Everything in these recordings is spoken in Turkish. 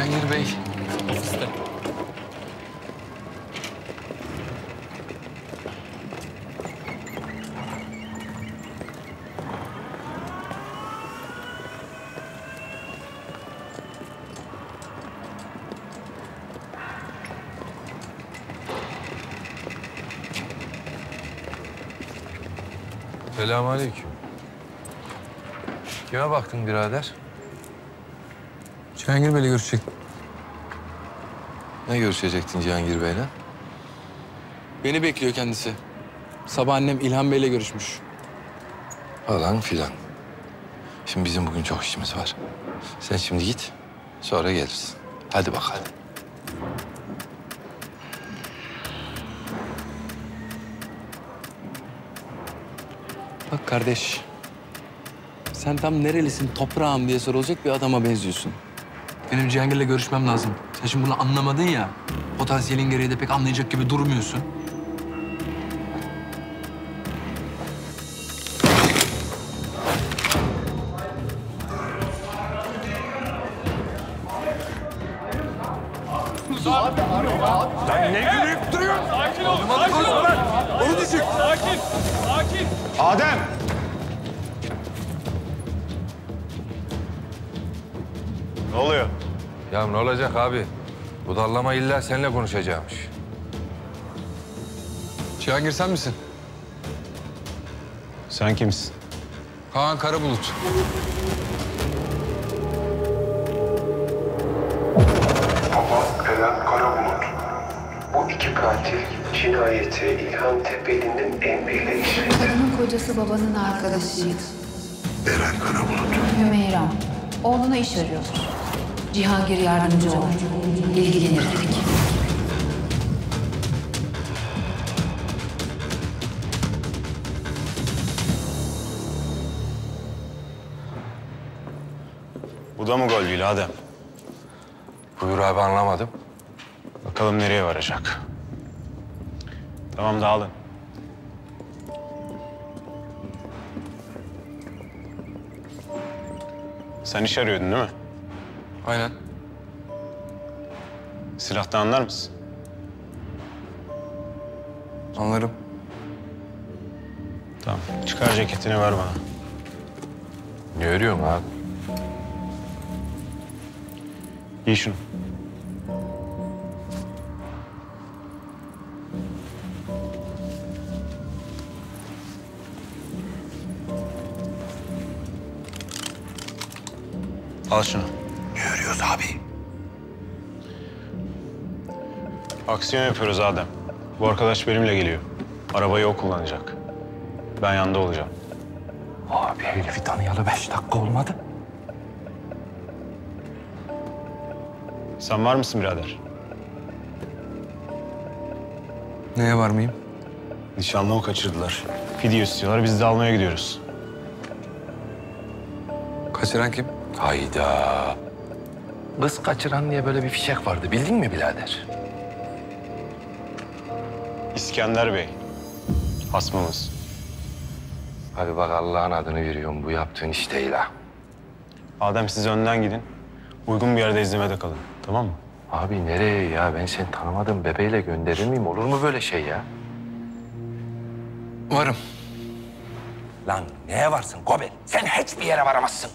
Cihangir Bey ofiste. Selamünaleyküm. Kime baktın birader? Cihangir Bey'le görüşecektim. Ne görüşecektin Cihangir Bey'le? Beni bekliyor kendisi. Sabah annem İlhan Bey'le görüşmüş. Falan filan. Şimdi bizim bugün çok işimiz var. Sen şimdi git, sonra gelirsin. Hadi bakalım. Bak kardeş, sen tam nerelisin, toprağım diye sorulacak bir adama benziyorsun. Benim Cihangir'le görüşmem lazım. Sen şimdi bunu anlamadın ya, potansiyelin gereği de pek anlayacak gibi durmuyorsun. Sen ne gülüp duruyorsun? Sakin ol, sakin ol. Onu düşün. Sakin, sakin. Adem! Ne oluyor? Ya ne olacak abi? Bu dallama illa seninle konuşacakmış. Cihangir sen misin? Sen kimsin? Kaan Karabulut. Baba Eren Karabulut. Bu iki katil cinayeti İlhan Tepeli'nin emriyle işledi. Kadının kocası babanın arkadaşıydı. Eren Karabulut. Hümeyra. Oğluna iş arıyor. Cihangir yardımcı olur. İlgilenir dedik. Bu da mı gol değil Adem? Buyur abi, anlamadım. Bakalım nereye varacak. Tamam, dağılın. Sen iş arıyordun değil mi? Aynen. Silahtan anlar mısın? Anlarım. Tamam. Çıkar ceketini ver bana. Ne örüyorsun abi? Giy şunu. Al şunu. Ne örüyoruz abi? Aksiyon yapıyoruz Adem. Bu arkadaş benimle geliyor. Arabayı o kullanacak. Ben yanında olacağım. Abi herifi tanıyalı 5 dakika olmadı. Sen var mısın birader? Neye var mıyım? Nişanlımı kaçırdılar. Fidye istiyorlar, biz de almaya gidiyoruz. Kaçıran kim? Hayda. Kız kaçıran diye böyle bir fişek vardı, bildin mi birader? İskender Bey, hasmımız. Abi bak, Allah'ın adını veriyorum, bu yaptığın iş değil ha. Adem, siz önden gidin. Uygun bir yerde izlemede kalın, tamam mı? Abi nereye ya? Ben seni tanımadığım bebeğiyle gönderir miyim? Olur mu böyle şey ya? Varım. Lan neye varsın Gobel? Sen hiçbir yere varamazsın.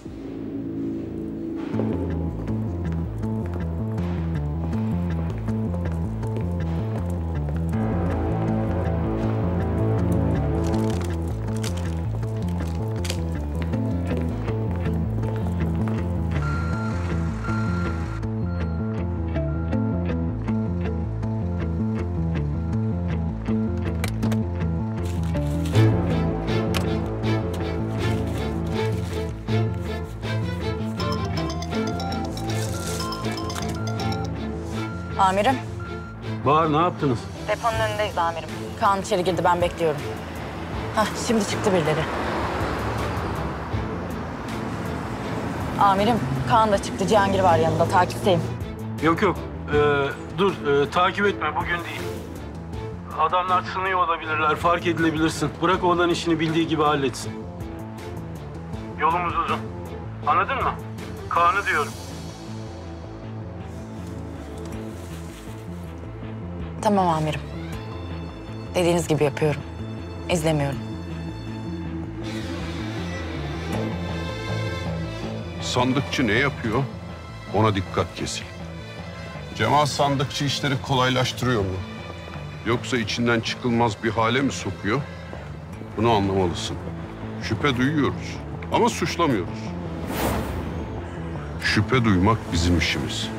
Amirim, Bahar, ne yaptınız? deponun önündeyiz amirim. Kaan içeri girdi, ben bekliyorum. Hah, şimdi çıktı birileri. Amirim, Kaan da çıktı, Cihangir var yanında, takipteyim. Yok yok, dur, takip etme, bugün değil. Adamlar sınıyor olabilirler, fark edilebilirsin. Bırak oğlan işini bildiği gibi halletsin. Yolumuz uzun. Anladın mı? Kaan'ı diyorum. Tamam amirim. Dediğiniz gibi yapıyorum. İzlemiyorum. Sandıkçı ne yapıyor? Ona dikkat kesin. Cemal sandıkçı işleri kolaylaştırıyor mu? Yoksa içinden çıkılmaz bir hale mi sokuyor? Bunu anlamalısın. Şüphe duyuyoruz ama suçlamıyoruz. Şüphe duymak bizim işimiz.